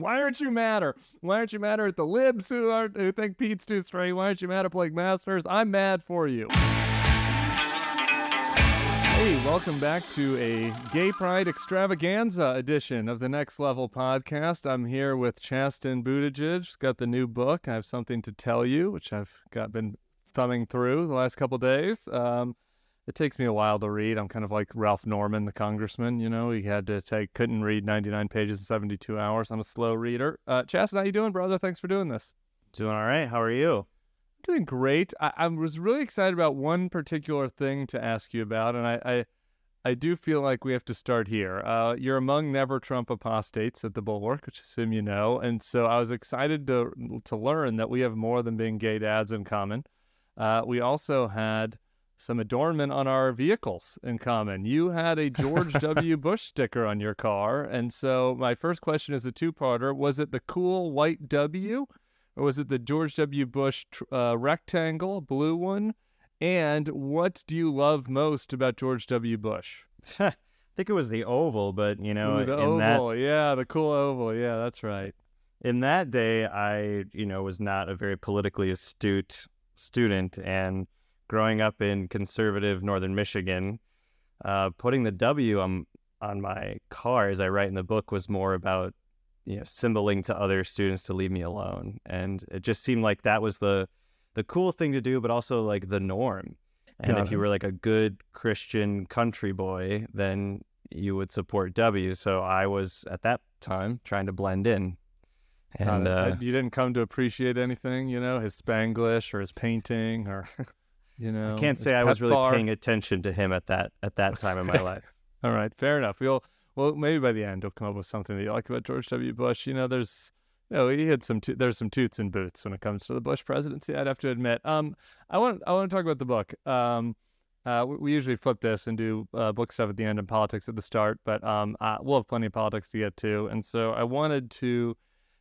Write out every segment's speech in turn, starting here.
Why aren't you madder? Why aren't you madder at the libs who think Pete's too straight? Why aren't you mad at Blake Masters? I'm mad for you. Hey, welcome back to a Gay Pride Extravaganza edition of the Next Level podcast. I'm here with Chasten Buttigieg. She's got the new book, I Have Something to Tell You, which I've been thumbing through the last couple days. It takes me a while to read. I'm kind of like Ralph Norman, the congressman. You know, he couldn't read 99 pages in 72 hours. I'm a slow reader. Chasten, how you doing, brother? Thanks for doing this. Doing all right. How are you? Doing great. I was really excited about one particular thing to ask you about, and I do feel like we have to start here. You're among Never Trump apostates at the Bulwark, which I assume you know, and so I was excited to learn that we have more than being gay dads in common. We also had some adornment on our vehicles in common. You had a George W. Bush sticker on your car, and so my first question is a two-parter. Was it the cool white W? Or was it the George W. Bush rectangle, blue one? And what do you love most about George W. Bush? I think it was the oval, but, you know, the oval. Yeah, the cool oval. Yeah, that's right. In that day, I, was not a very politically astute student. And growing up in conservative northern Michigan, putting the W on my car, as I write in the book, was more about symboling to other students to leave me alone. And it just seemed like that was the cool thing to do, but also like the norm. And if you were like a good Christian country boy, then you would support W. So I was at that time trying to blend in. And you didn't come to appreciate anything, his Spanglish or his painting or, I can't say I was really paying attention to him at that time in my life. All right, fair enough. Well, maybe by the end you'll come up with something that you like about George W. Bush. He had there's some toots and boots when it comes to the Bush presidency, I'd have to admit. I want to talk about the book. We usually flip this and do book stuff at the end and politics at the start, but we'll have plenty of politics to get to. And so I wanted to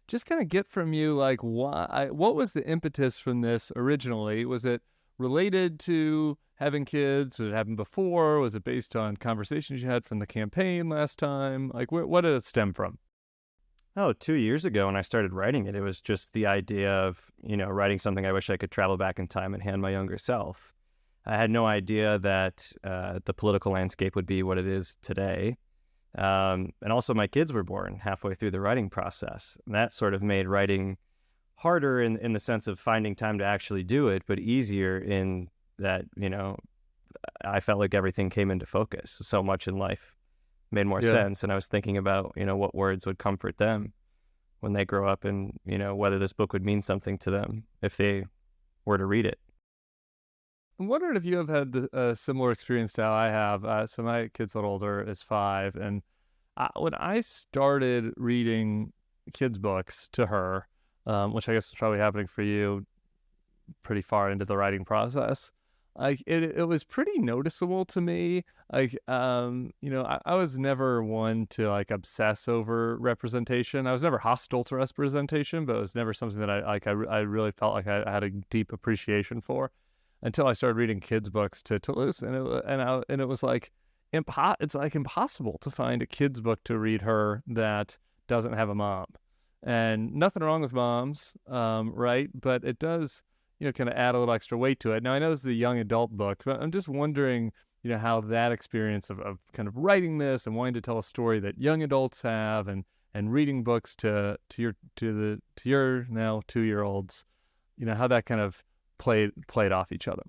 just kind of get from you, like, what was the impetus from this originally? Was it related to having kids? Did it happen before? Was it based on conversations you had from the campaign last time? Like, what did it stem from? 2 years ago when I started writing it, it was just the idea of, writing something I wish I could travel back in time and hand my younger self. I had no idea that the political landscape would be what it is today. And also my kids were born halfway through the writing process. And that sort of made writing harder in the sense of finding time to actually do it, but easier in that, I felt like everything came into focus. So much in life made more sense. And I was thinking about, what words would comfort them when they grow up and, whether this book would mean something to them if they were to read it. I'm wondering if you have had a similar experience to how I have. So my kid's a little older, is 5. And when I started reading kids' books to her, which I guess is probably happening for you pretty far into the writing process, like it was pretty noticeable to me. Like, I was never one to like obsess over representation. I was never hostile to representation, but it was never something that I really felt like I had a deep appreciation for until I started reading kids' books to Toulouse, and it was like it's like impossible to find a kid's book to read her that doesn't have a mom. And nothing wrong with moms, right? But it does, kind of add a little extra weight to it. Now, I know this is a young adult book, but I'm just wondering, how that experience of kind of writing this and wanting to tell a story that young adults have and reading books to your now 2-year-olds, how that kind of played off each other.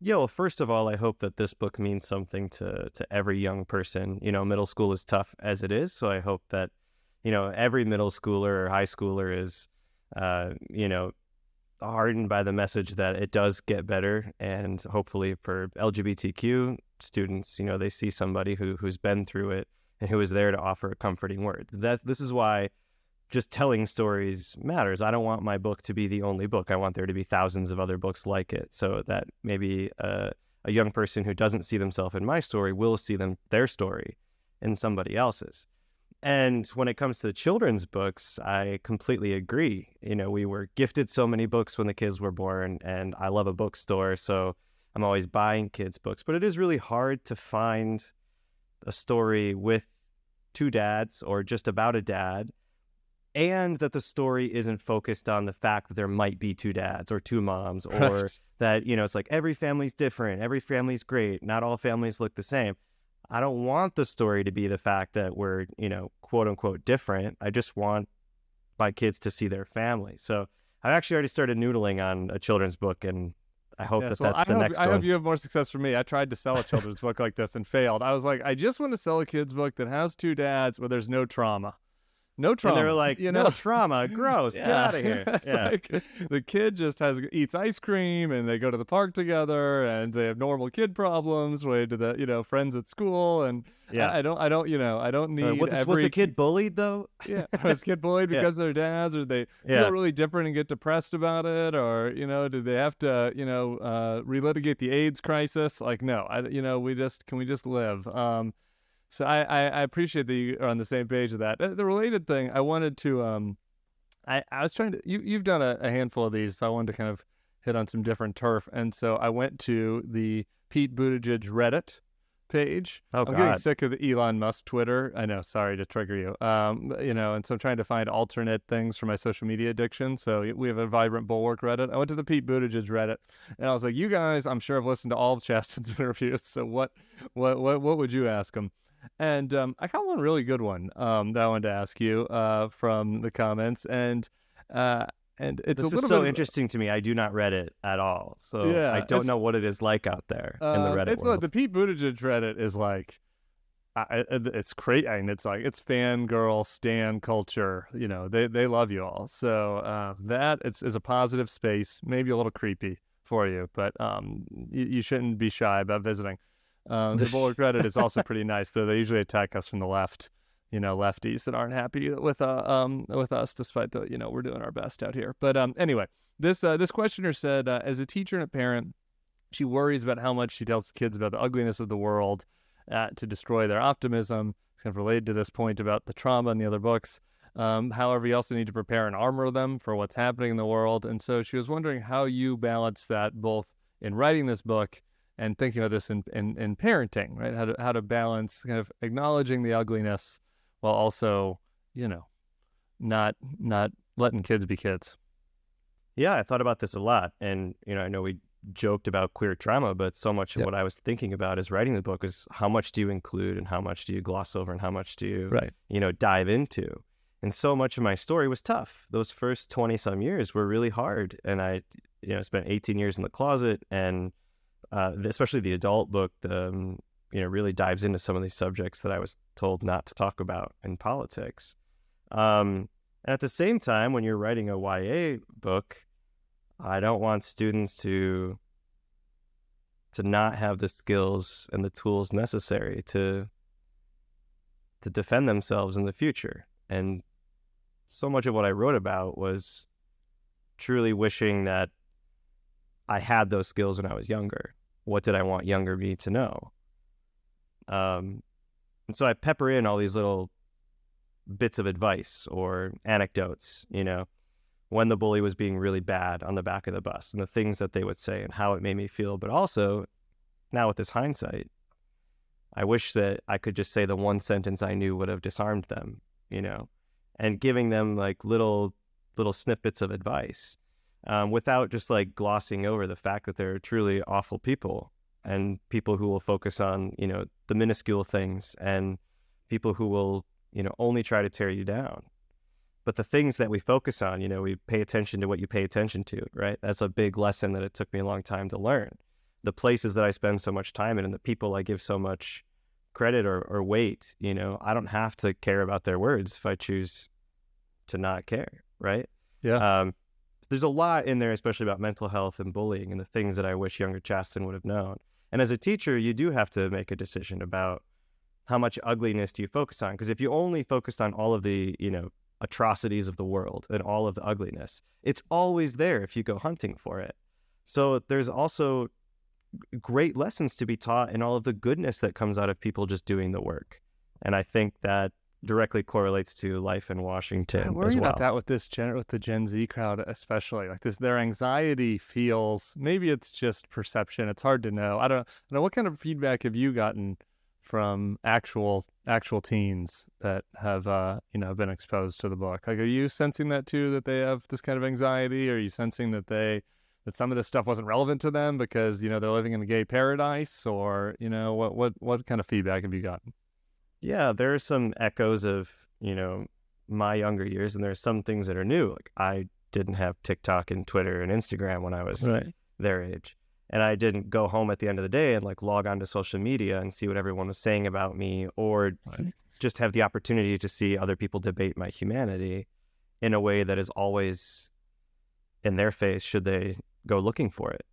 Yeah, well, first of all, I hope that this book means something to every young person. Middle school is tough as it is, so I hope that every middle schooler or high schooler is, hardened by the message that it does get better. And hopefully for LGBTQ students, they see somebody who's been through it and who is there to offer a comforting word. This is why just telling stories matters. I don't want my book to be the only book. I want there to be thousands of other books like it, so that maybe a young person who doesn't see themselves in my story will see their story in somebody else's. And when it comes to the children's books, I completely agree. We were gifted so many books when the kids were born, and I love a bookstore, so I'm always buying kids' books. But it is really hard to find a story with 2 dads or just about a dad and that the story isn't focused on the fact that there might be two dads or two moms, or Right. that, it's like every family's different, every family's great, not all families look the same. I don't want the story to be the fact that we're, quote unquote different. I just want my kids to see their family. So I've actually already started noodling on a children's book, and I hope Yes, that well, that's the next I hope one. you have more success for me. I tried to sell a children's book like this and failed. I was like, I just want to sell a kid's book that has two dads where there's no trauma. No And they're trauma, like, you no know? trauma, gross, get out of here. It's Yeah. like the kid just eats ice cream and they go to the park together and they have normal kid problems related to the, friends at school. And Yeah. I don't need Was the every kid bullied though? yeah, was kid bullied Yeah. because of their dads, or they Yeah. feel really different and get depressed about it, or do they have to relitigate the AIDS crisis? Like, no, we just live. So I appreciate that you are on the same page with that. The related thing I wanted to I was trying to you've done a handful of these, so I wanted to kind of hit on some different turf, and so I went to the Pete Buttigieg Reddit page. Oh I'm getting God. sick of the Elon Musk Twitter. I know, sorry to trigger you. And so I'm trying to find alternate things for my social media addiction. So we have a vibrant Bulwark Reddit. I went to the Pete Buttigieg Reddit, and I was like, you guys, I'm sure have listened to all of Chasten's interviews. So what would you ask him? And I got one really good one that I wanted to ask you from the comments, and it's a This is little so bit interesting to me. I do not Reddit at all, so I yeah, don't know what it is like out there in the Reddit it's world. the Pete Buttigieg Reddit is like it's crazy. I mean, it's like it's fangirl stan culture. They love you all. So that is a positive space. Maybe a little creepy for you, but you shouldn't be shy about visiting. The Bulwark Reddit is also pretty nice, though. They usually attack us from the left, lefties that aren't happy with us, despite the we're doing our best out here. But anyway, this questioner said, as a teacher and a parent, she worries about how much she tells kids about the ugliness of the world to destroy their optimism. It's kind of related to this point about the trauma in the other books. However, you also need to prepare and armor them for what's happening in the world. And so she was wondering how you balance that both in writing this book and thinking about this in parenting, right? How to balance kind of acknowledging the ugliness while also, not letting kids be kids. Yeah, I thought about this a lot, and I know we joked about queer trauma, but so much of what I was thinking about as writing the book is how much do you include and how much do you gloss over and how much do you, Right. Dive into. And so much of my story was tough. Those first 20 some years were really hard, and I, spent 18 years in the closet, and especially the adult book, really dives into some of these subjects that I was told not to talk about in politics. And at the same time, when you're writing a YA book, I don't want students to not have the skills and the tools necessary to defend themselves in the future. And so much of what I wrote about was truly wishing that I had those skills when I was younger. What did I want younger me to know? And so I pepper in all these little bits of advice or anecdotes, when the bully was being really bad on the back of the bus and the things that they would say and how it made me feel. But also, now with this hindsight, I wish that I could just say the one sentence I knew would have disarmed them, and giving them like little snippets of advice without just like glossing over the fact that they're truly awful people and people who will focus on, the minuscule things and people who will, only try to tear you down. But the things that we focus on, we pay attention to what you pay attention to, right? That's a big lesson that it took me a long time to learn. The places that I spend so much time in and the people I give so much credit or weight, I don't have to care about their words if I choose to not care, right? Yeah. There's a lot in there, especially about mental health and bullying and the things that I wish younger Chasten would have known. And as a teacher, you do have to make a decision about how much ugliness do you focus on? Because if you only focused on all of the, atrocities of the world and all of the ugliness, it's always there if you go hunting for it. So there's also great lessons to be taught in all of the goodness that comes out of people just doing the work. And I think that directly correlates to life in Washington I worry as well. about that with with the Gen Z crowd, especially like this. Their anxiety feels, maybe it's just perception. It's hard to know. I don't know. What kind of feedback have you gotten from actual teens that have been exposed to the book. Like, are you sensing that too, that they have this kind of anxiety? Are you sensing that some of this stuff wasn't relevant to them because they're living in a gay paradise, or what kind of feedback have you gotten? Yeah, there are some echoes of, my younger years, and there's some things that are new. Like, I didn't have TikTok and Twitter and Instagram when I was Right. their age. And I didn't go home at the end of the day and like log on to social media and see what everyone was saying about me, or Right. just have the opportunity to see other people debate my humanity in a way that is always in their face should they go looking for it.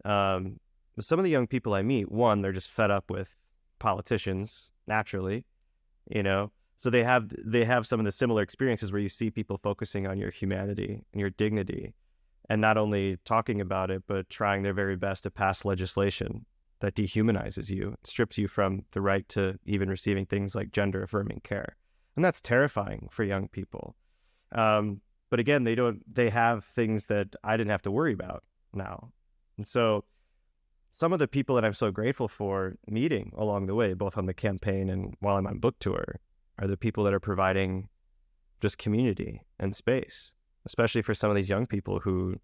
Some of the young people I meet, one, they're just fed up with politicians naturally, so they have some of the similar experiences where you see people focusing on your humanity and your dignity, and not only talking about it, but trying their very best to pass legislation that dehumanizes you, strips you from the right to even receiving things like gender affirming care. And that's terrifying for young people. But again, they have things that I didn't have to worry about now. And so some of the people that I'm so grateful for meeting along the way, both on the campaign and while I'm on book tour, are the people that are providing just community and space, especially for some of these young people who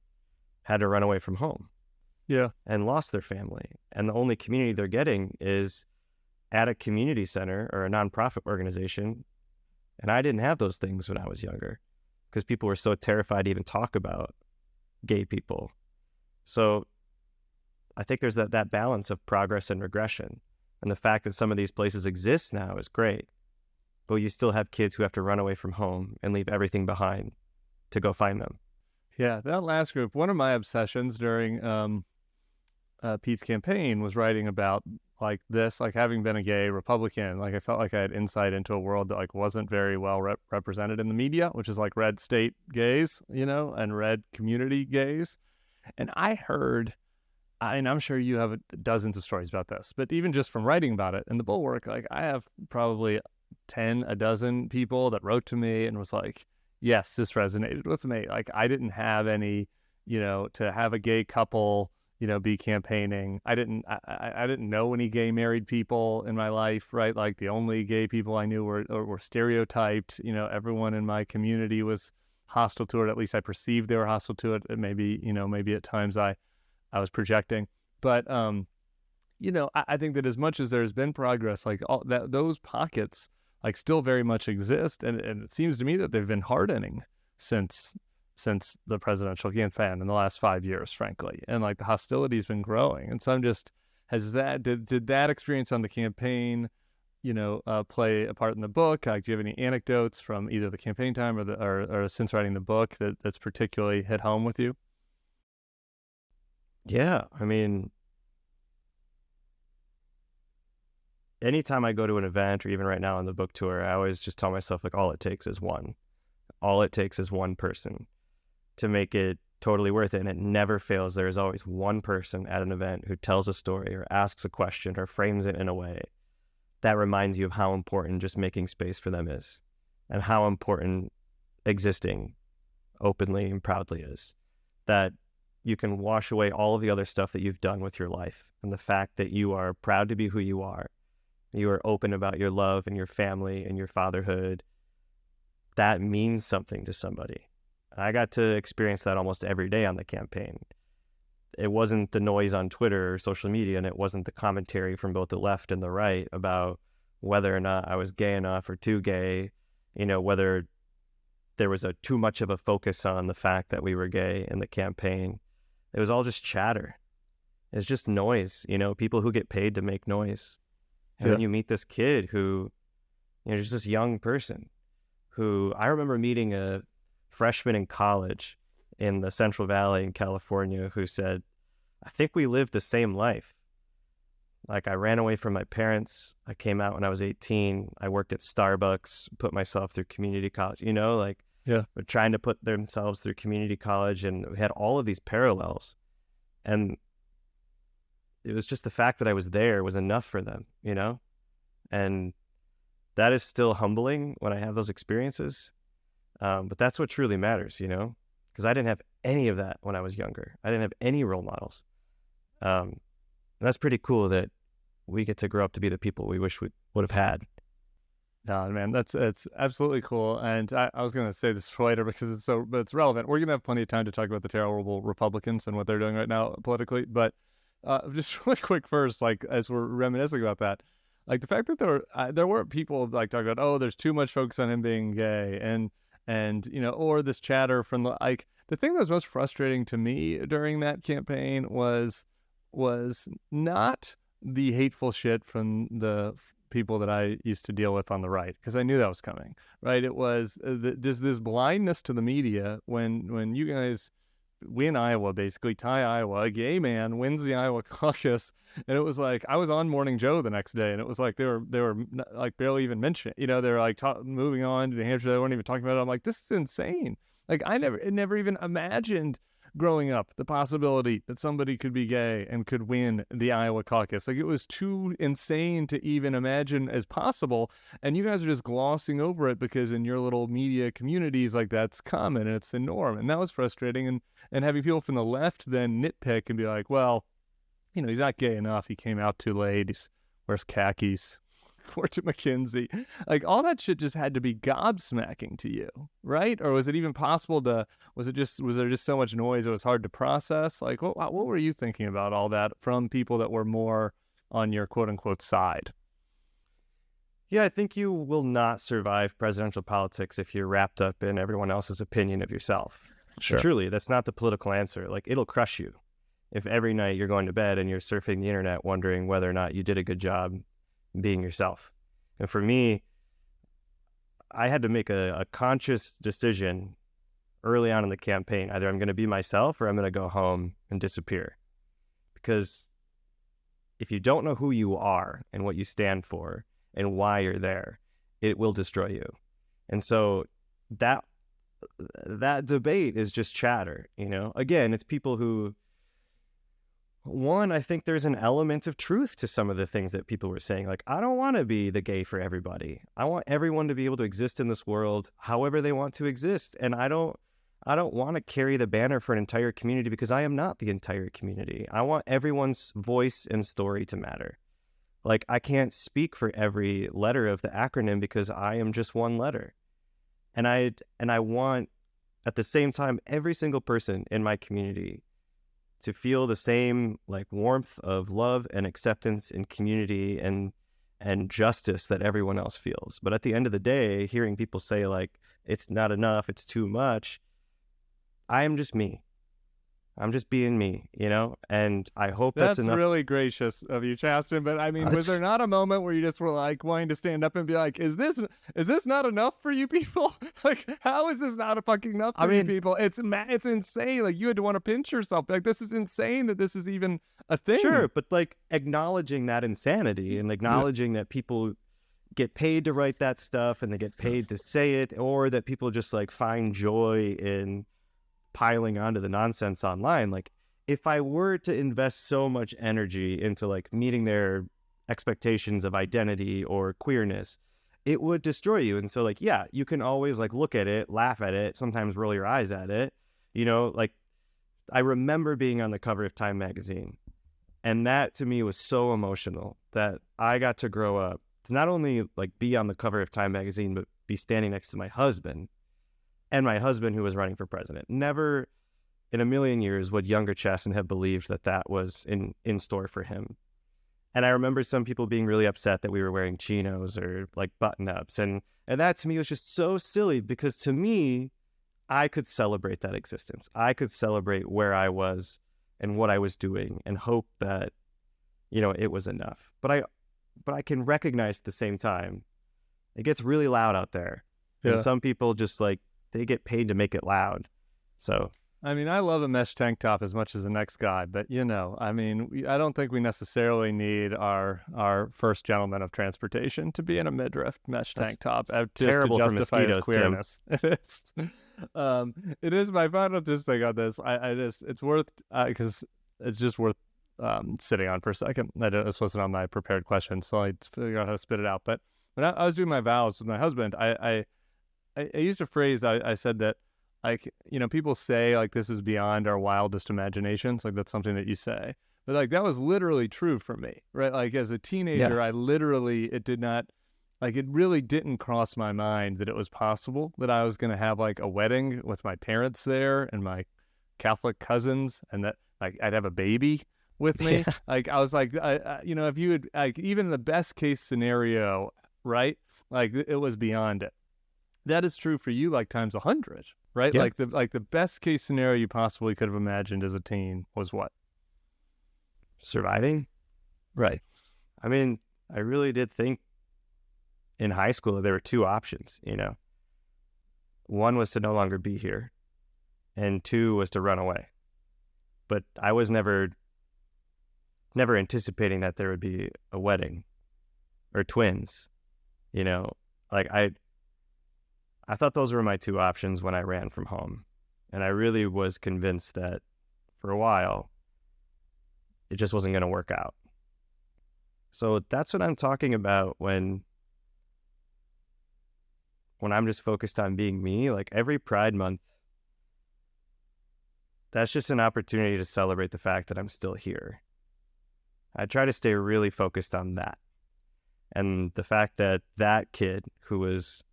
had to run away from home. Yeah. And lost their family. And the only community they're getting is at a community center or a nonprofit organization. And I didn't have those things when I was younger because people were so terrified to even talk about gay people. So I think there's that balance of progress and regression. And the fact that some of these places exist now is great. But you still have kids who have to run away from home and leave everything behind to go find them. Yeah, that last group, one of my obsessions during Pete's campaign was writing about like this, like having been a gay Republican, like I felt like I had insight into a world that like wasn't very well represented in the media, which is like red state gays, and red community gays. And and I'm sure you have dozens of stories about this, but even just from writing about it in the Bulwark, like I have probably a dozen people that wrote to me and was like, yes, this resonated with me. Like I didn't have any, to have a gay couple, be campaigning. I didn't know any gay married people in my life, right? Like the only gay people I knew were stereotyped. Everyone in my community was hostile to it. At least I perceived they were hostile to it. Maybe at times I was projecting, but I think that as much as there's been progress, like those pockets like still very much exist, and it seems to me that they've been hardening since the presidential campaign in the last 5 years, frankly, and like the hostility's been growing. And so I'm just, did that experience on the campaign, play a part in the book? Like, do you have any anecdotes from either the campaign time or since writing the book that's particularly hit home with you? Yeah, I mean, anytime I go to an event or even right now on the book tour, I always just tell myself like all it takes is one. All it takes is one person to make it totally worth it. And it never fails. There is always one person at an event who tells a story or asks a question or frames it in a way that reminds you of how important just making space for them is and how important existing openly and proudly is. That you can wash away all of the other stuff that you've done with your life and the fact that you are proud to be who you are. You are open about your love and your family and your fatherhood. That means something to somebody. I got to experience that almost every day on the campaign. It wasn't the noise on Twitter or social media, and it wasn't the commentary from both the left and the right about whether or not I was gay enough or too gay, whether there was too much of a focus on the fact that we were gay in the campaign. It was all just chatter. It's just noise, people who get paid to make noise. And then you meet this kid who, just this young person who I remember meeting a freshman in college in the Central Valley in California who said, I think we lived the same life. Like I ran away from my parents. I came out when I was 18. I worked at Starbucks, put myself through community college, We're trying to put themselves through community college, and we had all of these parallels. And it was just the fact that I was there was enough for them, and that is still humbling when I have those experiences. But that's what truly matters, because I didn't have any of that when I was younger. I didn't have any role models. And that's pretty cool that we get to grow up to be the people we wish we would have had. No, man, it's absolutely cool. And I was going to say this later because but it's relevant. We're going to have plenty of time to talk about the terrible Republicans and what they're doing right now politically. But just really quick first, like as we're reminiscing about that, like the fact that there were people like talking about, oh, there's too much focus on him being gay, and or this chatter from the thing that was most frustrating to me during that campaign was not the hateful shit from the people that I used to deal with on the right, because I knew that was coming, right? It was this blindness to the media when you guys win Iowa, basically tie Iowa, a gay man wins the Iowa caucus, and it was like I was on Morning Joe the next day, and it was like they were like barely even mentioning, they're like moving on to New Hampshire, they weren't even talking about it. I'm like, this is insane. Like I never even imagined growing up the possibility that somebody could be gay and could win the Iowa caucus. Like it was too insane to even imagine as possible. And you guys are just glossing over it because in your little media communities, like that's common and it's the norm. And that was frustrating. And having people from the left then nitpick and be like, well, he's not gay enough. He came out too late. He wears khakis. Worked at McKinsey, like all that shit just had to be gobsmacking to you, right? Or was it even possible was there just so much noise it was hard to process? Like what were you thinking about all that from people that were more on your quote unquote side? Yeah, I think you will not survive presidential politics if you're wrapped up in everyone else's opinion of yourself. Sure. Truly, that's not the political answer. Like it'll crush you if every night you're going to bed and you're surfing the internet wondering whether or not you did a good job being yourself. And for me, I had to make a conscious decision early on in the campaign. Either I'm going to be myself or I'm going to go home and disappear. Because if you don't know who you are and what you stand for and why you're there, it will destroy you. And so that debate is just chatter, Again, it's people who, one, I think there's an element of truth to some of the things that people were saying. Like, I don't want to be the gay for everybody. I want everyone to be able to exist in this world however they want to exist. And I don't want to carry the banner for an entire community because I am not the entire community. I want everyone's voice and story to matter. Like, I can't speak for every letter of the acronym because I am just one letter. And I want, at the same time, every single person in my community to feel the same like warmth of love and acceptance and community and justice that everyone else feels. But at the end of the day, hearing people say like, it's not enough, it's too much, I am just me. I'm just being me, and I hope that's enough. That's really gracious of you, Chasten. But I mean, was there not a moment where you just were like wanting to stand up and be like, is this not enough for you people? Like, how is this not fucking enough for you people? It's insane. Like, you had to want to pinch yourself. Like, this is insane that this is even a thing. Sure, but like acknowledging that insanity and acknowledging that people get paid to write that stuff and they get paid to say it, or that people just like find joy in piling onto the nonsense online. Like, if I were to invest so much energy into like meeting their expectations of identity or queerness, it would destroy you. And so like, yeah, you can always like look at it, laugh at it, sometimes roll your eyes at it. Like I remember being on the cover of Time magazine, and that to me was so emotional that I got to grow up to not only like be on the cover of Time magazine, but be standing next to my husband, and my husband who was running for president. Never in a million years would younger Chasten have believed that was in store for him. And I remember some people being really upset that we were wearing chinos or like button-ups. And that to me was just so silly, because to me, I could celebrate that existence. I could celebrate where I was and what I was doing and hope that, it was enough. But I can recognize at the same time, it gets really loud out there. Yeah. And some people just like, they get paid to make it loud. So, I mean, I love a mesh tank top as much as the next guy, but I mean, I don't think we necessarily need our first gentleman of transportation to be in a midriff mesh tank top just to justify his queerness. Tim. It is. It is my final just thing on this. It's worth because it's just worth sitting on for a second. This wasn't on my prepared question, so I figured out how to spit it out. But when I was doing my vows with my husband, I used a phrase. I said that, like, people say like this is beyond our wildest imaginations. Like that's something that you say. But like that was literally true for me, right? Like as a teenager, I literally, it did not, like it really didn't cross my mind that it was possible that I was going to have like a wedding with my parents there and my Catholic cousins, and that like I'd have a baby with me. Yeah. Like I was like, if you would like even the best case scenario, right? Like it was beyond it. That is true for you, like times 100, right? Yeah. Like the best case scenario you possibly could have imagined as a teen was what? Surviving. Right. I mean, I really did think in high school there were two options, One was to no longer be here, and two was to run away. But I was never anticipating that there would be a wedding or twins, Like I thought those were my two options when I ran from home. And I really was convinced that for a while, it just wasn't going to work out. So that's what I'm talking about when I'm just focused on being me. Like every Pride Month, that's just an opportunity to celebrate the fact that I'm still here. I try to stay really focused on that. And the fact that that kid who was,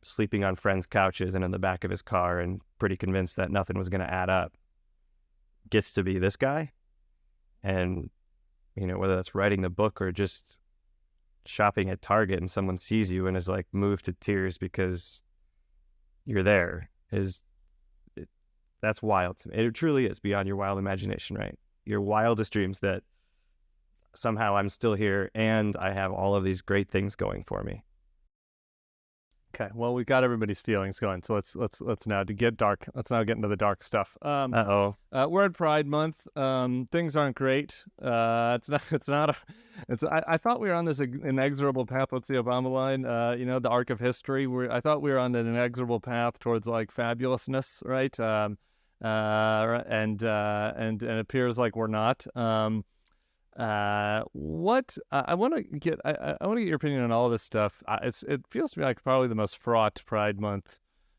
sleeping on friends' couches and in the back of his car and pretty convinced that nothing was going to add up gets to be this guy. And, whether that's writing the book or just shopping at Target and someone sees you and is like moved to tears because you're there that's wild to me. It truly is beyond your wild imagination, right? Your wildest dreams that somehow I'm still here and I have all of these great things going for me. Okay, well, we've got everybody's feelings going, so let's now to get dark. Let's now get into the dark stuff. We're at Pride Month. Things aren't great. I thought we were on this inexorable path. What's the Obama line? The arc of history. I thought we were on an inexorable path towards like fabulousness, right? And it appears like we're not. What I want to get, I want to get your opinion on all this stuff. It feels to me like probably the most fraught Pride Month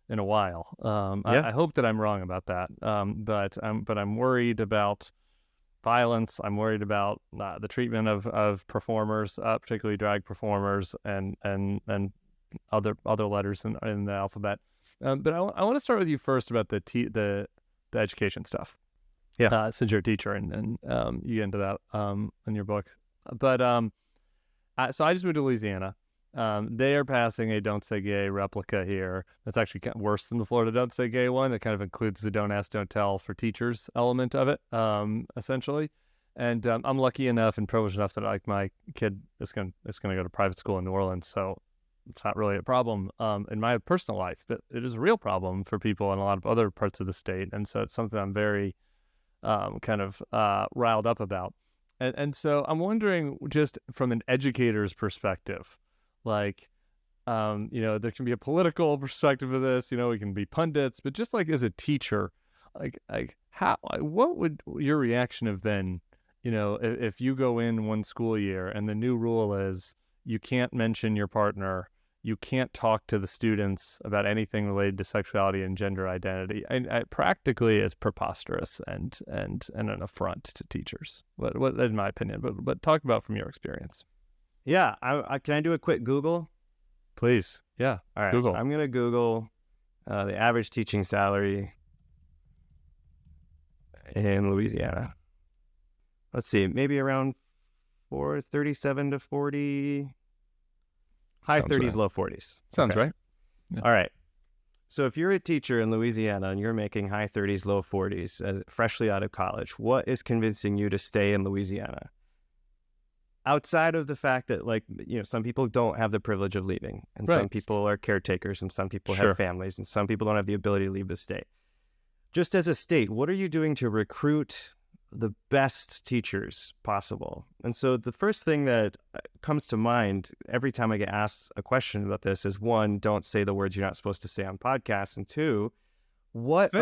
in a while. I hope that I'm wrong about that. But I'm worried about violence. I'm worried about the treatment of performers, particularly drag performers, and other letters in the alphabet. But I want to start with you first about the education stuff. Yeah. Since you're a teacher and you get into that in your book. But so I just moved to Louisiana. They are passing a Don't Say Gay replica here. That's actually kind of worse than the Florida Don't Say Gay one. It kind of includes the Don't Ask, Don't Tell for teachers element of it, essentially. And I'm lucky enough and privileged enough that like my kid is gonna go to private school in New Orleans, so it's not really a problem in my personal life, but it is a real problem for people in a lot of other parts of the state. And so it's something I'm very riled up about. And so I'm wondering, just from an educator's perspective, like, there can be a political perspective of this, we can be pundits, but just like as a teacher, what would your reaction have been, if you go in one school year and the new rule is you can't mention your partner, you can't talk to the students about anything related to sexuality and gender identity. I practically, it's preposterous and an affront to teachers. What in my opinion? But talk about from your experience. Yeah, can I do a quick Google? Please. Yeah. All right. Google. I'm gonna Google the average teaching salary in Louisiana. Let's see, maybe around 37 to 40. High 30s, right. Low 40s. Sounds right. Yeah. All right. So if you're a teacher in Louisiana and you're making high 30s, low 40s, freshly out of college, what is convincing you to stay in Louisiana? Outside of the fact that, some people don't have the privilege of leaving, and right. Some people are caretakers, and some people Sure. have families, and some people don't have the ability to leave the state. Just as a state, what are you doing to recruit the best teachers possible? And so the first thing that comes to mind every time I get asked a question about this is, one, don't say the words you're not supposed to say on podcasts, and two, words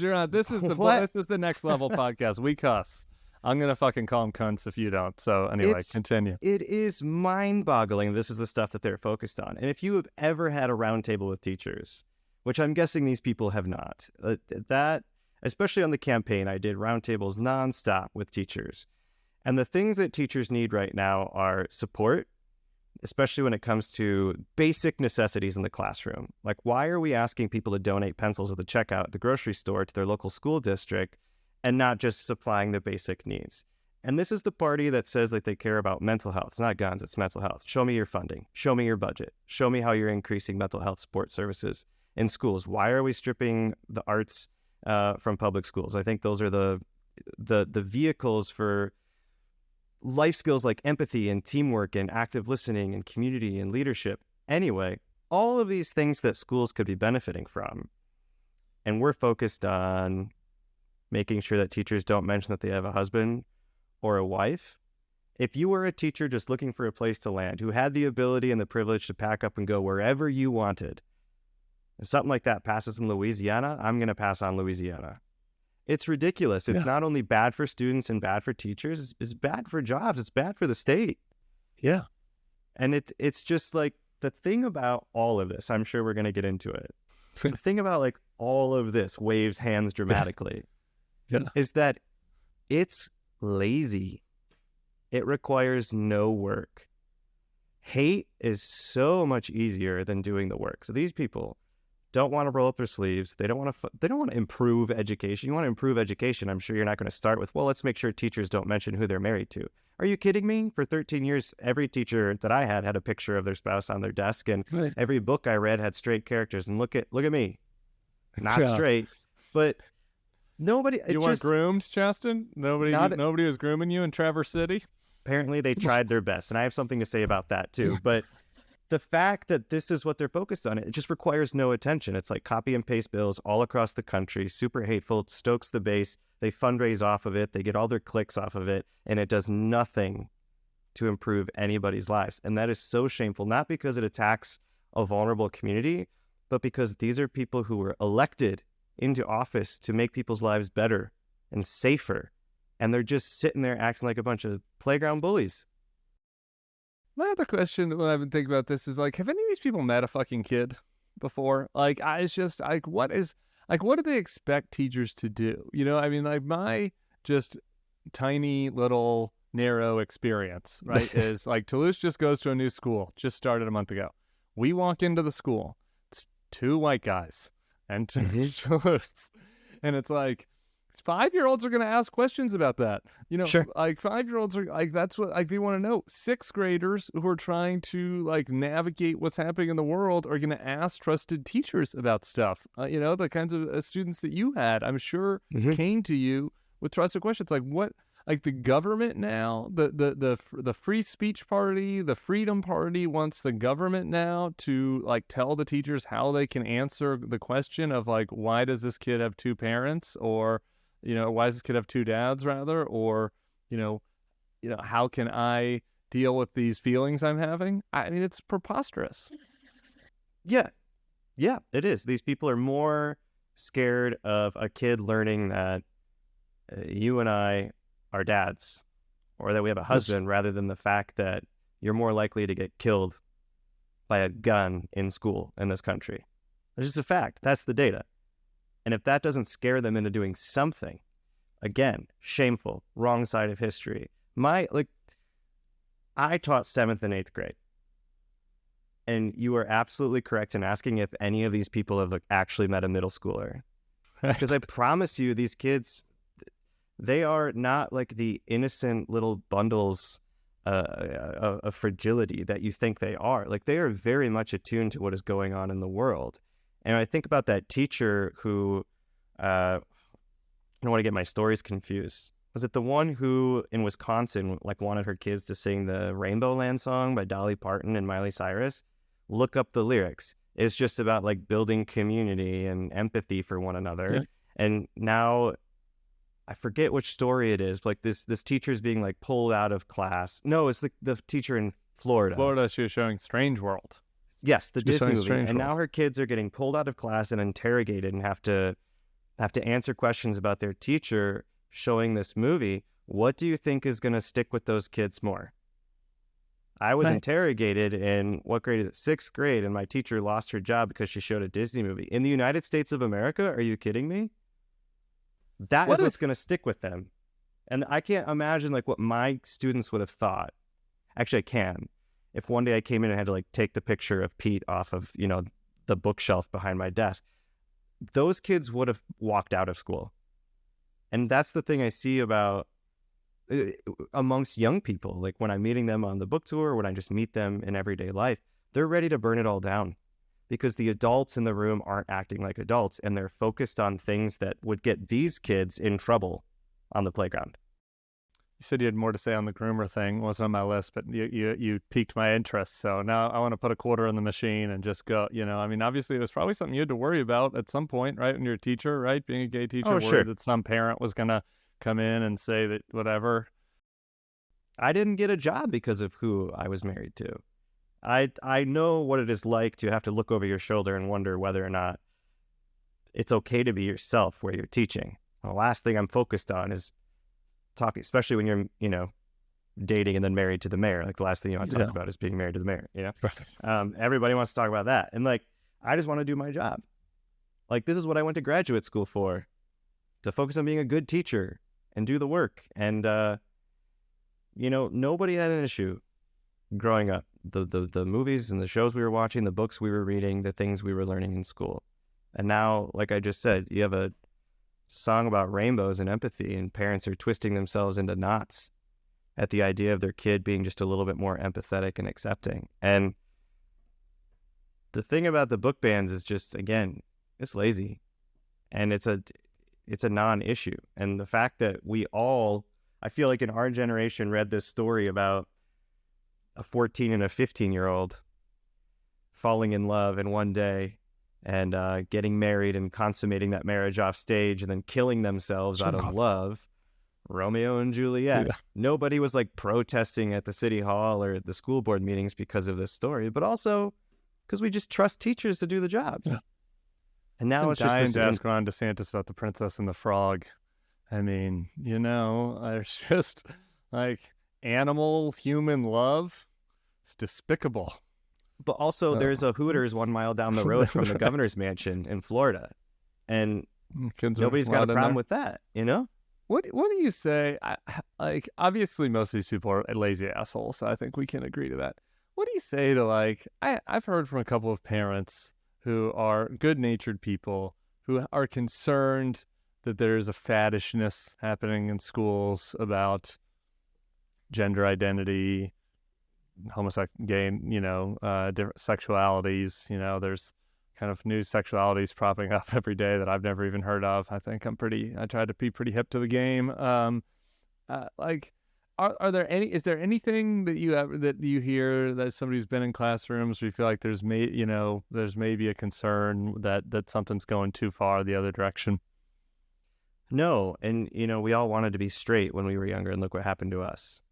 you're not. This is the next level podcast. We cuss. I'm gonna fucking call them cunts if you don't. So anyway, continue. It is mind-boggling. This is the stuff that they're focused on. And if you have ever had a roundtable with teachers, which I'm guessing these people have not, especially on the campaign. I did roundtables nonstop with teachers. And the things that teachers need right now are support, especially when it comes to basic necessities in the classroom. Like, why are we asking people to donate pencils at the checkout at the grocery store to their local school district and not just supplying the basic needs? And this is the party that says that they care about mental health. It's not guns, it's mental health. Show me your funding. Show me your budget. Show me how you're increasing mental health support services in schools. Why are we stripping the arts from public schools? I think those are the vehicles for life skills like empathy and teamwork and active listening and community and leadership. Anyway, all of these things that schools could be benefiting from. And we're focused on making sure that teachers don't mention that they have a husband or a wife. If you were a teacher just looking for a place to land, who had the ability and the privilege to pack up and go wherever you wanted, if something like that passes in Louisiana, I'm going to pass on Louisiana. It's ridiculous. It's not only bad for students and bad for teachers, it's bad for jobs. It's bad for the state. Yeah. And it's just like the thing about all of this, I'm sure we're going to get into it. The thing about like all of this waves hands dramatically is that it's lazy. It requires no work. Hate is so much easier than doing the work. So these people don't want to roll up their sleeves. They don't want to improve education. You want to improve education, I'm sure you're not going to start with, well, let's make sure teachers don't mention who they're married to. Are you kidding me? For 13 years, every teacher that I had a picture of their spouse on their desk, and every book I read had straight characters. And look at me, not straight, but nobody. You weren't groomed, Chasten? Nobody was grooming you in Traverse City? Apparently, they tried their best, and I have something to say about that too. But the fact that this is what they're focused on, it just requires no attention. It's like copy and paste bills all across the country, super hateful, it stokes the base. They fundraise off of it. They get all their clicks off of it, and it does nothing to improve anybody's lives. And that is so shameful, not because it attacks a vulnerable community, but because these are people who were elected into office to make people's lives better and safer. And they're just sitting there acting like a bunch of playground bullies. My other question when I've been thinking about this is like, have any of these people met a fucking kid before? Like, it's just like, what do they expect teachers to do? You know, I mean, like my just tiny little narrow experience, right, is like Toulouse just goes to a new school, just started a month ago. We walked into the school. It's 2 white guys and Toulouse. And it's like, 5-year-olds are going to ask questions about that. You know, like 5-year-olds are like, that's what like they want to know. 6th graders who are trying to like navigate what's happening in the world are going to ask trusted teachers about stuff. You know, the kinds of students that you had, I'm sure, came to you with trusted questions. Like what, like the government now, the free speech party, the freedom party wants the government now to like tell the teachers how they can answer the question of like, why does this kid have 2 parents, or you know, why does this kid have 2 dads rather? Or, you know, how can I deal with these feelings I'm having? I mean, it's preposterous. Yeah, it is. These people are more scared of a kid learning that you and I are dads, or that we have a husband, rather than the fact that you're more likely to get killed by a gun in school in this country. It's just a fact. That's the data. And if that doesn't scare them into doing something, again, shameful, wrong side of history. I taught 7th and 8th grade. And you are absolutely correct in asking if any of these people have actually met a middle schooler. Because I promise you, these kids, they are not like the innocent little bundles of fragility that you think they are. Like, they are very much attuned to what is going on in the world. And I think about that teacher who, I don't want to get my stories confused. Was it the one who in Wisconsin like wanted her kids to sing the Rainbow Land song by Dolly Parton and Miley Cyrus? Look up the lyrics. It's just about like building community and empathy for one another. Yeah. And now I forget which story it is, but like this teacher is being like pulled out of class. No, it's the teacher in Florida. She was showing Strange World. Yes, the Disney movie. And now her kids are getting pulled out of class and interrogated and have to answer questions about their teacher showing this movie. What do you think is going to stick with those kids more? I was interrogated in, what grade is it? 6th grade, and my teacher lost her job because she showed a Disney movie. In the United States of America? Are you kidding me? That What is if what's going to stick with them. And I can't imagine like what my students would have thought. Actually, I can. If one day I came in and had to like take the picture of Pete off of, the bookshelf behind my desk, those kids would have walked out of school. And that's the thing I see about amongst young people. Like when I'm meeting them on the book tour, when I just meet them in everyday life, they're ready to burn it all down because the adults in the room aren't acting like adults and they're focused on things that would get these kids in trouble on the playground. you said you had more to say on the groomer thing? Wasn't on my list, but you piqued my interest. So now I want to put a quarter in the machine and just go. I mean, obviously, it was probably something you had to worry about at some point, right? When you're a teacher, right? Being a gay teacher, Oh, sure. worried that some parent was gonna come in and say that whatever. I didn't get a job because of who I was married to. I know what it is like to have to look over your shoulder and wonder whether or not it's okay to be yourself where you're teaching. The last thing I'm focused on is talking, especially when you're, dating and then married to the mayor. Like the last thing you want to talk about is being married to the mayor, Everybody wants to talk about that. And like, I just want to do my job. Like, this is what I went to graduate school for, to focus on being a good teacher and do the work. And, nobody had an issue growing up. The movies and the shows we were watching, the books we were reading, the things we were learning in school. And now, like I just said, you have a song about rainbows and empathy, and parents are twisting themselves into knots at the idea of their kid being just a little bit more empathetic and accepting. And the thing about the book bans is just, again, it's lazy and it's a non-issue. And the fact that we all, I feel like in our generation, read this story about a 14 and a 15-year-old falling in love in one day and getting married and consummating that marriage off stage and then killing themselves out of love. Romeo and Juliet. Yeah. Nobody was like protesting at the city hall or at the school board meetings because of this story, but also because we just trust teachers to do the job. Yeah. And now it's dying just to ask Ron DeSantis about the Princess and the Frog. I mean, there's just like animal human love. It's despicable. But also, there's a Hooters 1 mile down the road from the governor's mansion in Florida, and nobody's got a problem with that, What do you say? Like, obviously, most of these people are lazy assholes, so I think we can agree to that. What do you say to, like, I've heard from a couple of parents who are good-natured people who are concerned that there's a faddishness happening in schools about gender identity, gay, different sexualities. There's kind of new sexualities propping up every day that I've never even heard of. I think I try to be pretty hip to the game. Like, are there is there anything that you hear that somebody's been in classrooms where you feel like there's maybe a concern that something's going too far the other direction? No. And, we all wanted to be straight when we were younger, and look what happened to us.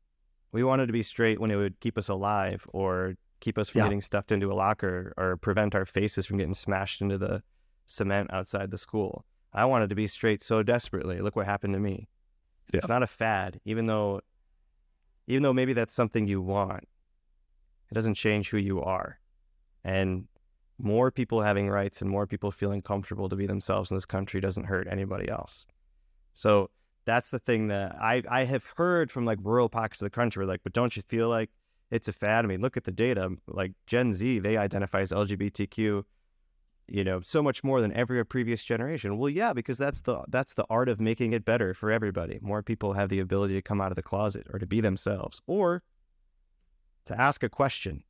We wanted to be straight when it would keep us alive or keep us from getting stuffed into a locker or prevent our faces from getting smashed into the cement outside the school. I wanted to be straight so desperately. Look what happened to me. Yeah. It's not a fad, even though maybe that's something you want. It doesn't change who you are. And more people having rights and more people feeling comfortable to be themselves in this country doesn't hurt anybody else. So that's the thing that I have heard from like rural pockets of the country, like, but don't you feel like it's a fad? I mean, look at the data. Like Gen Z, they identify as LGBTQ, so much more than every previous generation. Well, yeah, because that's the art of making it better for everybody. More people have the ability to come out of the closet or to be themselves or to ask a question.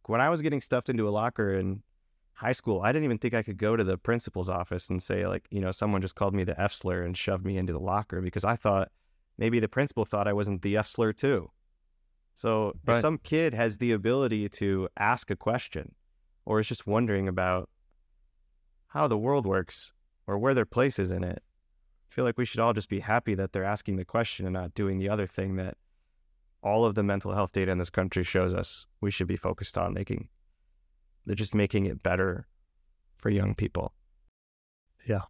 When I was getting stuffed into a locker in high school, I didn't even think I could go to the principal's office and say, like, someone just called me the F slur and shoved me into the locker, because I thought maybe the principal thought I wasn't the F slur too. So if some kid has the ability to ask a question or is just wondering about how the world works or where their place is in it, I feel like we should all just be happy that they're asking the question and not doing the other thing that all of the mental health data in this country shows us we should be focused on making. They're just making it better for young people. Yeah.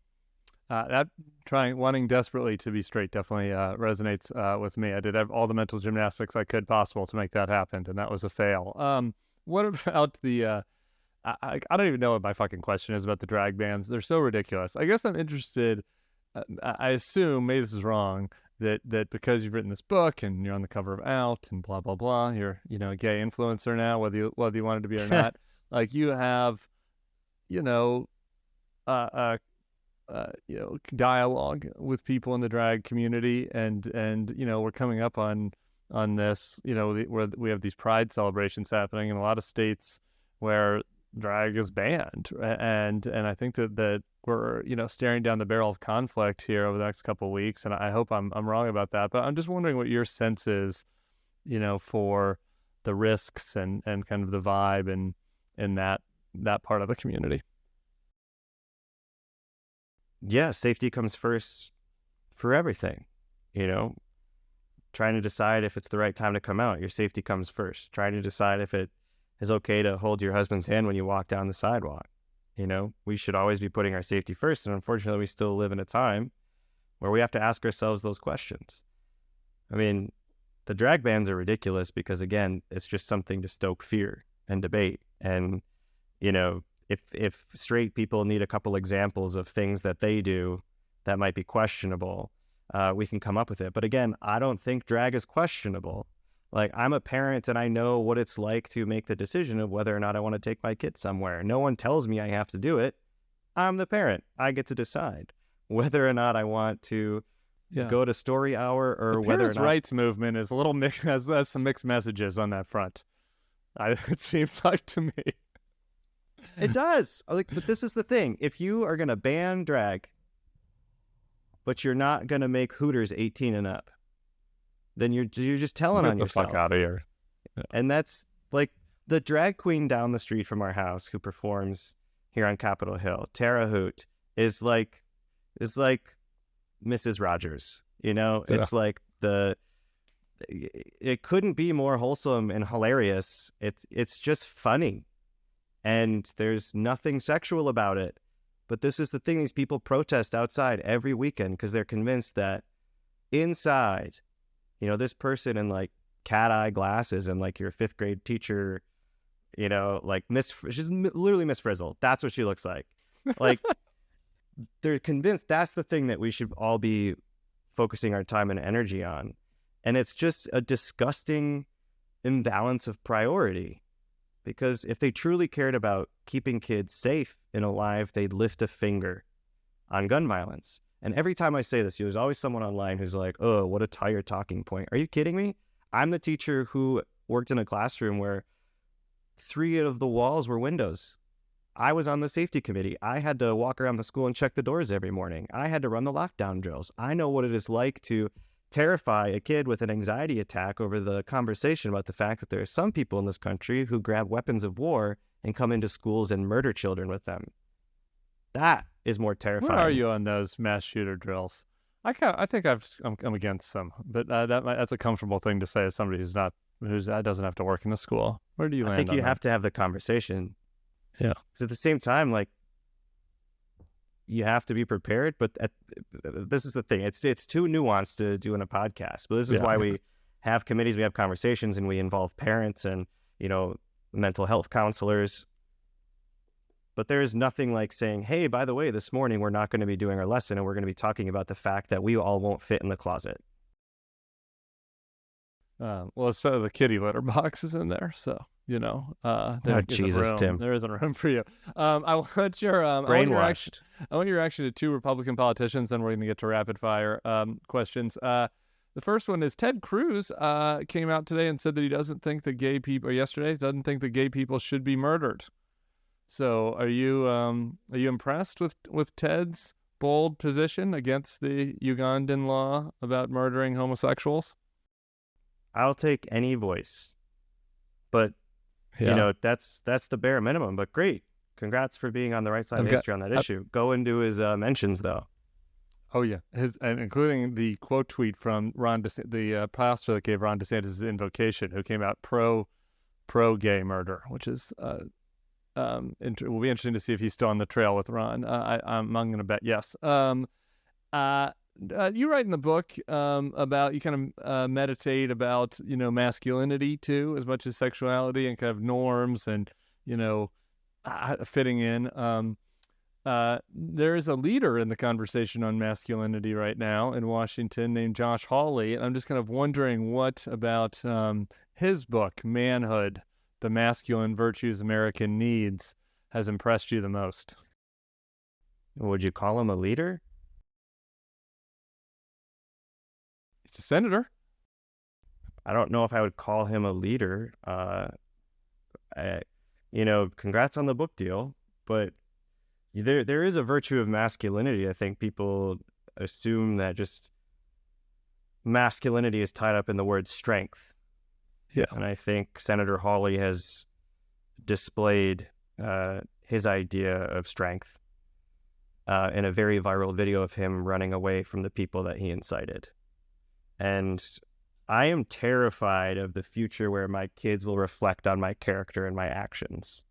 Wanting desperately to be straight definitely resonates with me. I did all the mental gymnastics I could possible to make that happen, and that was a fail. What about the, I don't even know what my fucking question is about the drag bans. They're so ridiculous. I guess I'm interested I assume, maybe this is wrong, that because you've written this book and you're on the cover of Out and blah blah blah, you're a gay influencer now, whether you wanted to be or not. Like you have, you know, uh, dialogue with people in the drag community, and we're coming up on this, where we have these pride celebrations happening in a lot of states where drag is banned, and I think that we're staring down the barrel of conflict here over the next couple of weeks, and I hope I'm wrong about that, but I'm just wondering what your sense is, for the risks and kind of the vibe in that part of the community. Yeah, safety comes first for everything. Trying to decide if it's the right time to come out, your safety comes first. Trying to decide if it is okay to hold your husband's hand when you walk down the sidewalk. We should always be putting our safety first. And unfortunately, we still live in a time where we have to ask ourselves those questions. I mean, the drag bans are ridiculous because, again, it's just something to stoke fear and debate. And, if straight people need a couple examples of things that they do that might be questionable, we can come up with it. But again, I don't think drag is questionable. Like, I'm a parent and I know what it's like to make the decision of whether or not I want to take my kid somewhere. No one tells me I have to do it. I'm the parent. I get to decide whether or not I want to go to story hour or the whether or not. rights movement is a little mixed, has some mixed messages on that front. It seems like to me. It does. But this is the thing. If you are going to ban drag, but you're not going to make Hooters 18 and up, then you're just telling on yourself. Get the fuck out of here. Yeah. And that's like the drag queen down the street from our house who performs here on Capitol Hill, Tara Hoot, is like Mrs. Rogers. It's like it couldn't be more wholesome and hilarious. It's just funny. And there's nothing sexual about it. But this is the thing. These people protest outside every weekend because they're convinced that inside, this person in like cat eye glasses and like your fifth grade teacher, like she's literally Miss Frizzle. That's what she looks like. Like, they're convinced that's the thing that we should all be focusing our time and energy on. And it's just a disgusting imbalance of priority. Because if they truly cared about keeping kids safe and alive, they'd lift a finger on gun violence. And every time I say this, there's always someone online who's like, oh, what a tired talking point. Are you kidding me? I'm the teacher who worked in a classroom where 3 of the walls were windows. I was on the safety committee. I had to walk around the school and check the doors every morning. I had to run the lockdown drills. I know what it is like to terrify a kid with an anxiety attack over the conversation about the fact that there are some people in this country who grab weapons of war and come into schools and murder children with them. That is more terrifying. Where are you on those mass shooter drills? I think I'm against them, but that's a comfortable thing to say as somebody who doesn't have to work in a school. Where do you land? I think you have to have the conversation. Yeah. Because at the same time, like, you have to be prepared, but this is the thing. It's too nuanced to do in a podcast. But this is why we have committees, we have conversations, and we involve parents and, mental health counselors. But there is nothing like saying, hey, by the way, this morning we're not going to be doing our lesson and we're going to be talking about the fact that we all won't fit in the closet. Well, so the kitty litter box is in there, so Jesus, Tim, there isn't room for you. I want your brainwashed. I want your reaction to 2 Republican politicians, then we're going to get to rapid fire questions. The first one is Ted Cruz came out today and said that he doesn't think that gay people, or yesterday, doesn't think that gay people should be murdered. So are you impressed with Ted's bold position against the Ugandan law about murdering homosexuals? I'll take any voice, but that's the bare minimum. But great, congrats for being on the right side of history on that issue. Go into his mentions though. Oh yeah, and including the quote tweet from Ron the pastor that gave Ron DeSantis his invocation, who came out pro gay murder, which is will be interesting to see if he's still on the trail with Ron. I'm going to bet yes. You write in the book about, you kind of meditate about, masculinity too, as much as sexuality, and kind of norms and, fitting in. there is a leader in the conversation on masculinity right now in Washington named Josh Hawley. And I'm just kind of wondering what about his book, Manhood, The Masculine Virtues American Needs, has impressed you the most? Would you call him a leader? He's a senator. I don't know if I would call him a leader. Congrats on the book deal, but there is a virtue of masculinity. I think people assume that just masculinity is tied up in the word strength. Yeah. And I think Senator Hawley has displayed his idea of strength in a very viral video of him running away from the people that he incited. And I am terrified of the future where my kids will reflect on my character and my actions.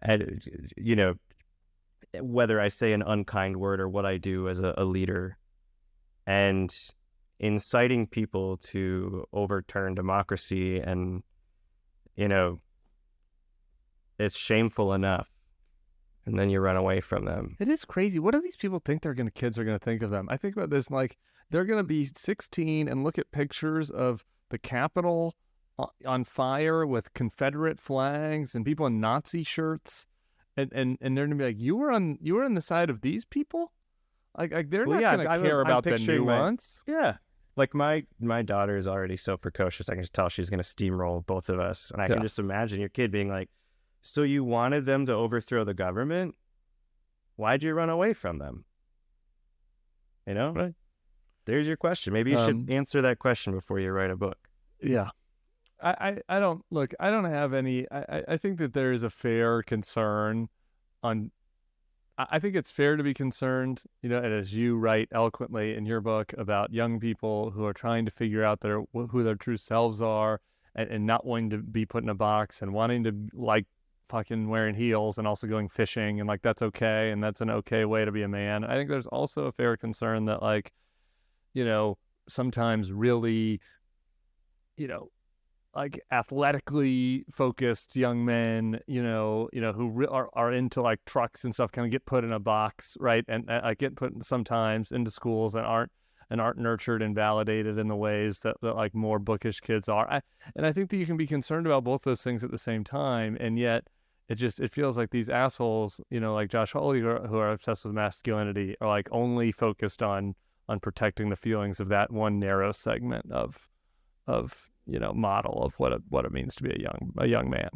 And, whether I say an unkind word or what I do as a leader, and inciting people to overturn democracy, and, it's shameful enough. And then you run away from them. It is crazy. What do these people think kids are going to think of them? I think about this, like, they're going to be 16 and look at pictures of the Capitol on fire with Confederate flags and people in Nazi shirts. And they're going to be like, you were on the side of these people? Like they're not going to care about the nuance. Like my daughter is already so precocious. I can just tell she's going to steamroll both of us. And I can just imagine your kid being like, so you wanted them to overthrow the government? Why'd you run away from them? Right. There's your question. Maybe you should answer that question before you write a book. Yeah. I don't have any, I think that there is a fair concern I think it's fair to be concerned, and as you write eloquently in your book about young people who are trying to figure out who their true selves are, and not wanting to be put in a box, and wanting to like fucking wearing heels and also going fishing, and like that's okay, and that's an okay way to be a man. I think there's also a fair concern that, like, sometimes really, like athletically focused young men, who are into like trucks and stuff, kind of get put in a box, right? And get put sometimes into schools and aren't nurtured and validated in the ways that like more bookish kids are. And I think that you can be concerned about both those things at the same time, and yet it feels like these assholes, like Josh Hawley, who are obsessed with masculinity, are like only focused on protecting the feelings of that one narrow segment of model of what it means to be a young man.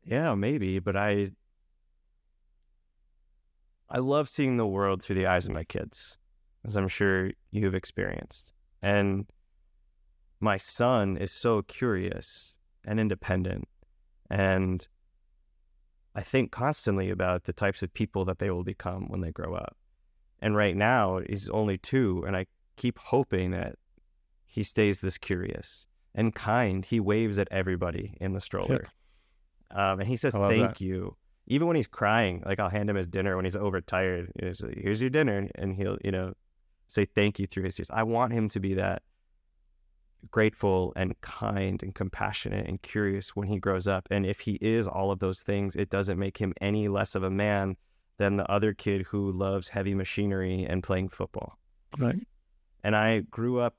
Yeah, maybe, but I love seeing the world through the eyes of my kids, as I'm sure you've experienced. And my son is so curious and independent, and I think constantly about the types of people that they will become when they grow up. And right now he's only 2, and I keep hoping that he stays this curious and kind. He waves at everybody in the stroller. And he says, thank you. Even when he's crying, like I'll hand him his dinner when he's overtired. He's like, here's your dinner. And he'll, say thank you through his tears. I want him to be that grateful and kind and compassionate and curious when he grows up. And if he is all of those things, it doesn't make him any less of a man than the other kid who loves heavy machinery and playing football. Right. And I grew up.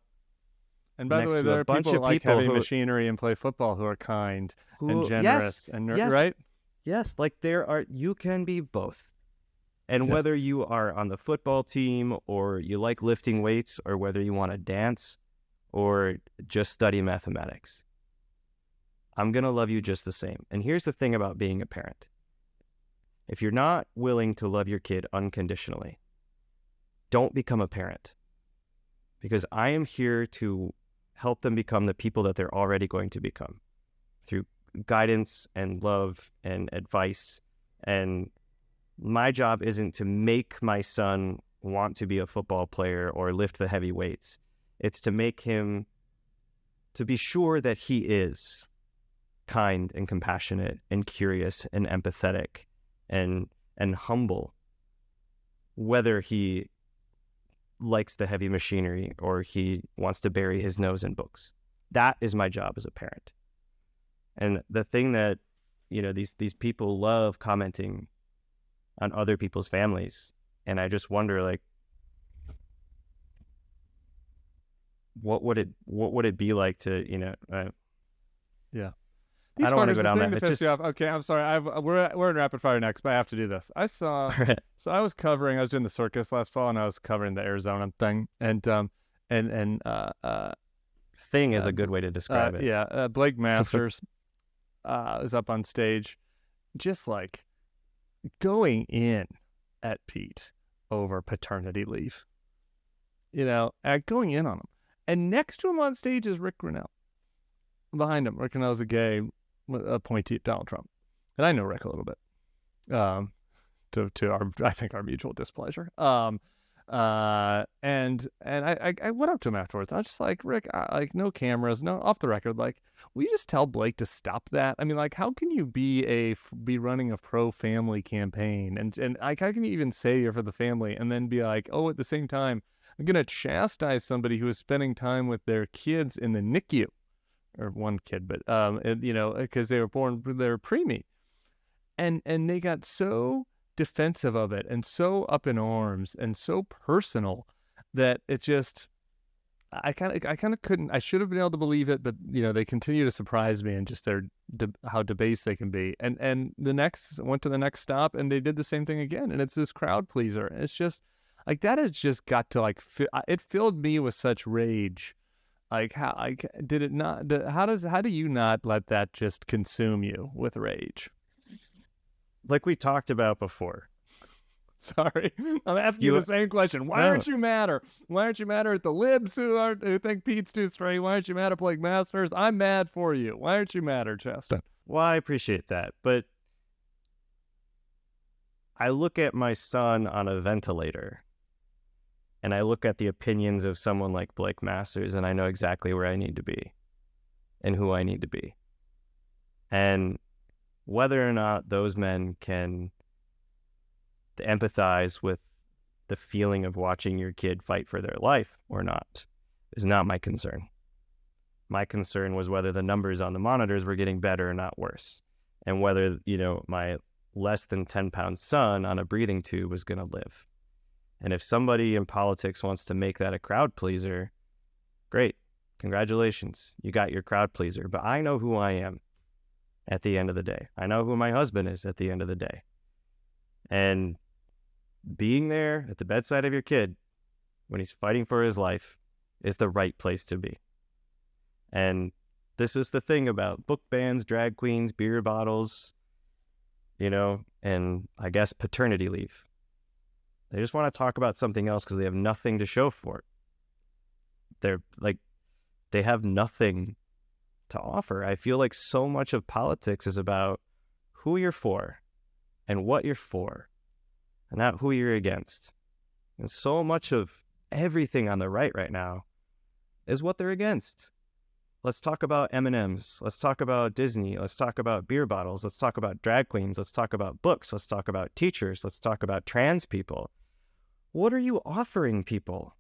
And by the way, there are people who like heavy machinery and play football who are kind and generous right? Yes, like you can be both. And whether you are on the football team, or you like lifting weights, or whether you want to dance or just study mathematics, I'm going to love you just the same. And here's the thing about being a parent. If you're not willing to love your kid unconditionally, don't become a parent. Because I am here to help them become the people that they're already going to become through guidance and love and advice. And my job isn't to make my son want to be a football player or lift the heavy weights. It's to make him, to be sure that he is kind and compassionate and curious and empathetic and humble, whether he likes the heavy machinery or he wants to bury his nose in books. That is my job as a parent. And the thing that these people love commenting on other people's families. And I just wonder, like, what would it be like to, Yeah. I These don't want to fuckers, go the down thing that, that but pissed you just, off. Okay, I'm sorry. We're in rapid fire next, but I have to do this. I saw. So I was doing the circus last fall, and I was covering the Arizona thing, and thing is a good way to describe it. yeah, Blake Masters is up on stage, just like going in at Pete over paternity leave. Going in on him, and next to him on stage is Rick Grinnell. Behind him, Rick Grinnell's a gay appointee of Donald Trump, and I know Rick a little bit. To our, I think, our mutual displeasure. And I went up to him afterwards. I was just like, Rick, no cameras, no off the record. Like, will you just tell Blake to stop that? I mean, like, how can you be running a pro-family campaign and like, how can you even say you're for the family and then be like, oh, at the same time, I'm gonna chastise somebody who is spending time with their kids in the NICU, or one kid, but because they were preemie, and they got so defensive of it and so up in arms and so personal that it just, I kind of couldn't. I should have been able to believe it, but they continue to surprise me and just how debased they can be. And went to the next stop and they did the same thing again. And it's this crowd pleaser. And it's just like, that has just got to it filled me with such rage. Like, how did it not? How do you not let that just consume you with rage? Like we talked about before. Sorry, I'm asking you the same question. Why aren't you madder? Why aren't you madder at the libs who think Pete's too straight? Why aren't you mad at Blake Masters? I'm mad for you. Why aren't you madder, Chasten? Well, I appreciate that, but I look at my son on a ventilator, and I look at the opinions of someone like Blake Masters, and I know exactly where I need to be and who I need to be. And whether or not those men can empathize with the feeling of watching your kid fight for their life or not is not my concern. My concern was whether the numbers on the monitors were getting better or not worse, and whether, my less than 10-pound son on a breathing tube was going to live. And if somebody in politics wants to make that a crowd pleaser, great. Congratulations. You got your crowd pleaser. But I know who I am at the end of the day. I know who my husband is at the end of the day. And being there at the bedside of your kid when he's fighting for his life is the right place to be. And this is the thing about book bans, drag queens, beer bottles, and I guess paternity leave. They just want to talk about something else because they have nothing to show for it. They have nothing to offer. I feel like so much of politics is about who you're for and what you're for, and not who you're against. And so much of everything on the right now is what they're against. Let's talk about M&Ms. Let's talk about Disney. Let's talk about beer bottles. Let's talk about drag queens. Let's talk about books. Let's talk about teachers. Let's talk about trans people. What are you offering people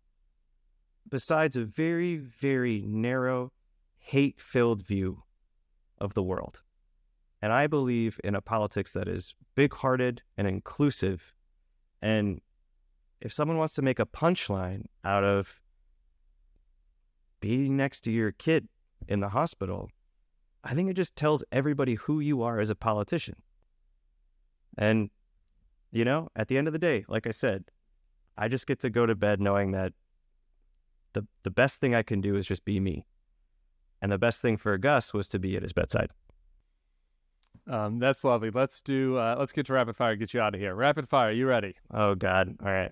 besides a very, very narrow, hate-filled view of the world? And I believe in a politics that is big-hearted and inclusive. And if someone wants to make a punchline out of being next to your kid in the hospital, I think it just tells everybody who you are as a politician. And, at the end of the day, like I said, I just get to go to bed knowing that the best thing I can do is just be me. And the best thing for Gus was to be at his bedside. That's lovely. Let's get to rapid fire, get you out of here. Rapid fire, you ready? Oh God. All right.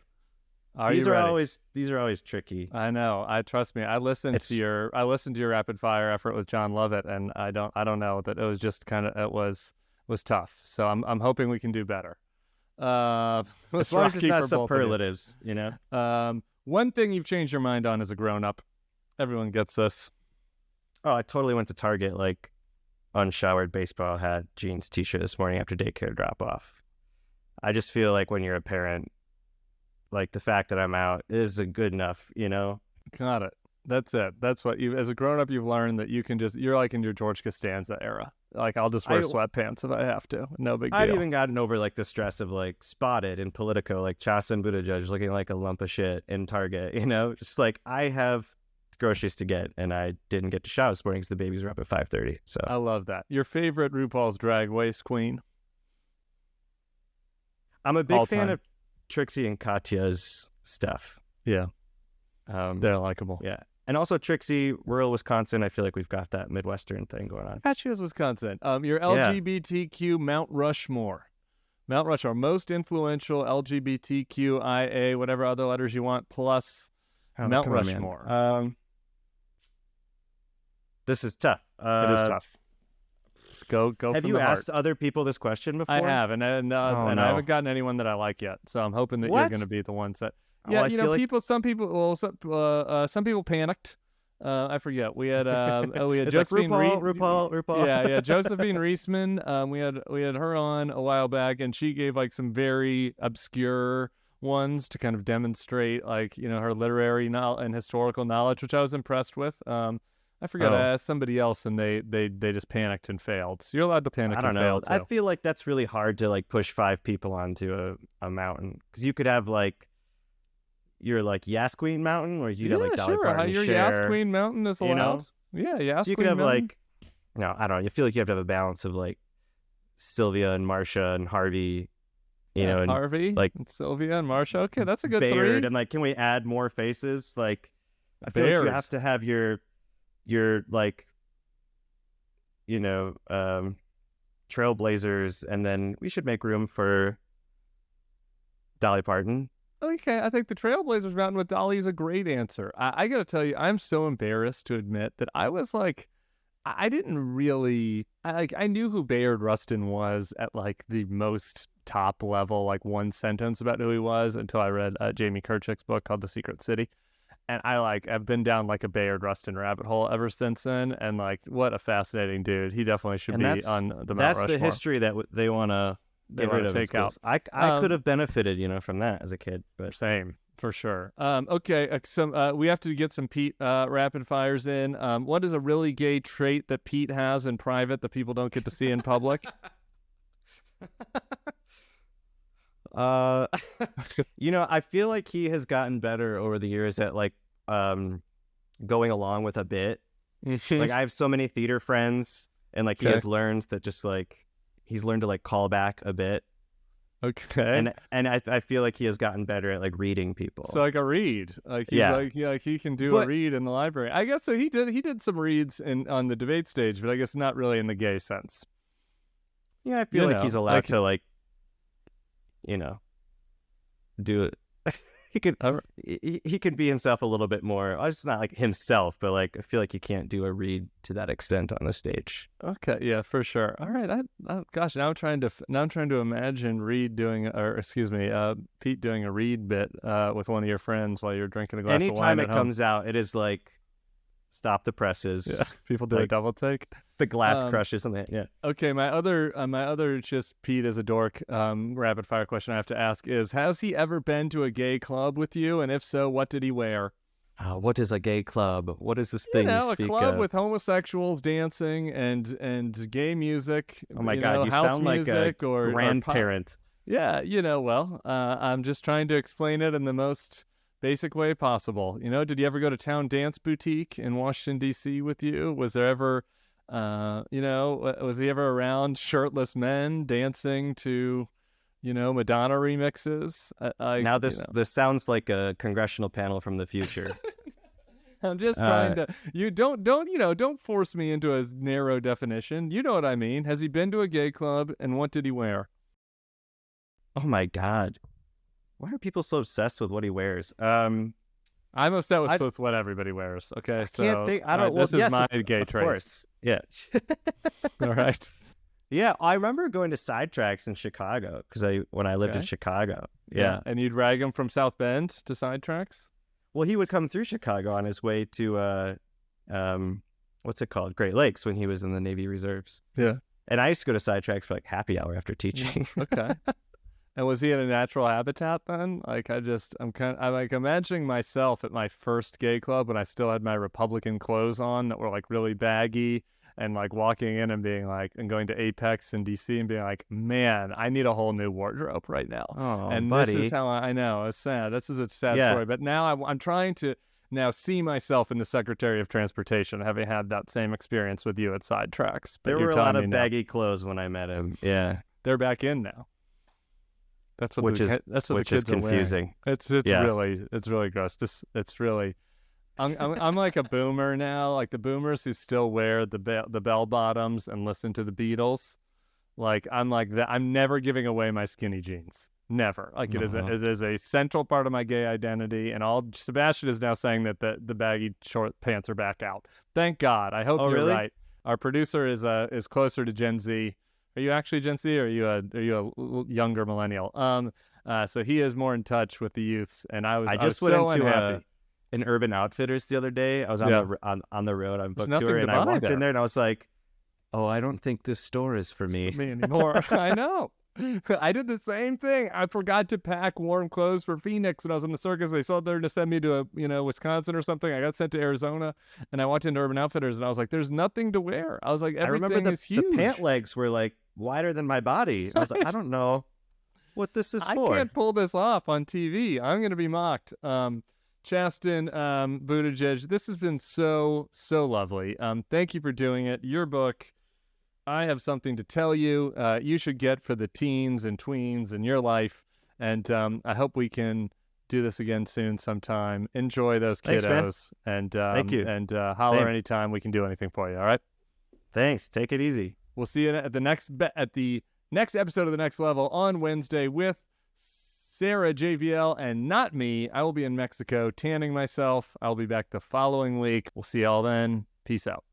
These are always tricky. I know. Trust me. I listened to your rapid fire effort with John Lovett, and I don't know, that it was just it was tough. So I'm hoping we can do better. As long as it's not superlatives, One thing you've changed your mind on as a grown-up. Everyone gets this. Oh, I totally went to Target, unshowered baseball hat, jeans, t-shirt this morning after daycare drop-off. I just feel like when you're a parent, the fact that I'm out is good enough, Got it. That's it. That's what as a grown-up, you've learned that you can you're like in your George Costanza era. Like, I'll just wear sweatpants if I have to. No big deal. I've even gotten over like the stress of like spotted in Politico, like Chasten Buttigieg looking like a lump of shit in Target, you know, just like I have groceries to get and I didn't get to shower this morning because the babies were up at 5:30. So I love that. Your favorite RuPaul's Drag Race queen? I'm a big All fan time. of Trixie and Katya's stuff. Yeah. They're likable. Yeah. And also Trixie, rural Wisconsin, I feel like we've got that Midwestern thing going on. Katya's Wisconsin. Your LGBTQ Mount Rushmore. Mount Rushmore, most influential LGBTQIA, whatever other letters you want, plus Mount Rushmore. This is tough. It is tough. Just go. Have you asked other people this question before? I have, and I haven't gotten anyone that I like yet. So I'm hoping that you're going to be the ones that. Yeah, some people panicked. I forget. We had Josephine RuPaul. Yeah, Josephine Reisman. We had her on a while back, and she gave like some very obscure ones to kind of demonstrate like, you know, her literary and historical knowledge, which I was impressed with. I forgot I asked somebody else, and they just panicked and failed. So you're allowed to panic. I don't know. I feel like that's really hard to like push 5 people onto a mountain, because you could have like your like Yas Queen Mountain, or you have like Dolly Parton your share. Yas Queen Mountain is allowed. You know? Yeah, Yas so you Queen could have Mountain. like, no, I don't know. You feel like you have to have a balance of like Sylvia and Marcia and Harvey. You know, and Harvey, like and Sylvia and Marcia. Okay, that's a good Bayard, 3. and like, can we add more faces? Like, I feel like you have to have your like, you know, trailblazers, and then we should make room for Dolly Parton. Okay, I think the Trailblazers Mountain with Dolly is a great answer. I got to tell you, I'm so embarrassed to admit that I was like, I didn't really, I knew who Bayard Rustin was at like the most top level, like one sentence about who he was, until I read Jamie Kirchick's book called The Secret City. And I've been down like a Bayard Rustin rabbit hole ever since then. And like, what a fascinating dude. He definitely should be on the Mount Rushmore. That's the history that they want to get rid of. Take out. I could have benefited, you know, from that as a kid, but same for sure. Okay, we have to get some Pete rapid fires in. What is a really gay trait that Pete has in private that people don't get to see in public? You know, I feel like he has gotten better over the years at like going along with a bit. Like, I have so many theater friends, and like he has learned that, just like he's learned to like call back a bit. Okay. And I feel like he has gotten better at like reading people. So like a read. Like he's like he can do a read in the library. I guess so he did some reads on the debate stage, but I guess not really in the gay sense. Yeah, I feel like he's allowed to like, you know, do it. He could be himself a little bit more. It's not like himself, but like I feel like you can't do a read to that extent on the stage. Okay, yeah, for sure. All right, gosh, now I'm trying to imagine Pete doing a read bit with one of your friends while you're drinking a glass of wine. Anytime it comes out, it is like, stop the presses. Yeah, people do a double take. The glass crushes and that. Yeah. Okay, my other just Pete as a dork rapid fire question I have to ask is: has he ever been to a gay club with you? And if so, what did he wear? What is a gay club? What is this thing you speak of? A club with homosexuals dancing and gay music. Oh my God, you sound like a grandparent. Yeah, I'm just trying to explain it in the most basic way possible. You know, did you ever go to Town Dance Boutique in Washington, D.C. with you? Was there ever, was he ever around shirtless men dancing to, Madonna remixes? This sounds like a congressional panel from the future. I'm just trying to. You don't force me into a narrow definition. You know what I mean? Has he been to a gay club, and what did he wear? Oh my God. Why are people so obsessed with what he wears? I'm obsessed with what everybody wears. Okay, this is my gay trait. Of course. Yeah. All right. Yeah, I remember going to Sidetracks in Chicago when I lived in Chicago. Yeah. And you'd drag him from South Bend to Sidetracks? Well, he would come through Chicago on his way to what's it called? Great Lakes, when he was in the Navy Reserves. Yeah. And I used to go to Sidetracks for like happy hour after teaching. Okay. And was he in a natural habitat then? Like I'm like imagining myself at my first gay club when I still had my Republican clothes on that were like really baggy, and like walking in and being like, and going to Apex in DC and being like, man, I need a whole new wardrobe right now. Oh, And buddy. this is how I know it's sad. This is a sad Yeah. story. But now I'm trying to now see myself in the Secretary of Transportation, having had that same experience with you at Sidetracks. But There you're were a telling lot me of now baggy clothes when I met him. Yeah. they're back in now. That's what Which is the kids are wearing. confusing. It's Yeah. really gross. It's really. I'm like a boomer now, like the boomers who still wear the bell bottoms and listen to the Beatles. Like I'm like that. I'm never giving away my skinny jeans. Never. Like it is a central part of my gay identity. And Sebastian is now saying that the baggy short pants are back out. Thank God. I hope you're really? right. Our producer is closer to Gen Z. Are you actually Gen Z, or are you a younger millennial? So he is more in touch with the youths, and I I was just went so into unhappy. an Urban Outfitters the other day. I was on the road on book nothing tour, to and I buy walked there. in there and I was like, "Oh, I don't think this store is for me." Me anymore. I know. I did the same thing. I forgot to pack warm clothes for Phoenix, and I was in the circus. They said they're to send me to Wisconsin or something. I got sent to Arizona, and I walked into Urban Outfitters, and I was like, "There's nothing to wear." I was like, I remember "Everything is huge." the pant legs were like wider than my body. And I was like, I don't know what this is for. I can't pull this off on TV. I'm going to be mocked. Chasten Buttigieg, this has been so lovely. Thank you for doing it. Your book, I Have Something to Tell You, you should get for the teens and tweens in your life. And I hope we can do this again soon sometime. Enjoy those kiddos. Thanks, man. And Thank you. And holler Same. anytime we can do anything for you. All right. Thanks. Take it easy. We'll see you at the next episode of The Next Level on Wednesday with Sarah JVL and not me. I will be in Mexico tanning myself. I'll be back the following week. We'll see y'all then. Peace out.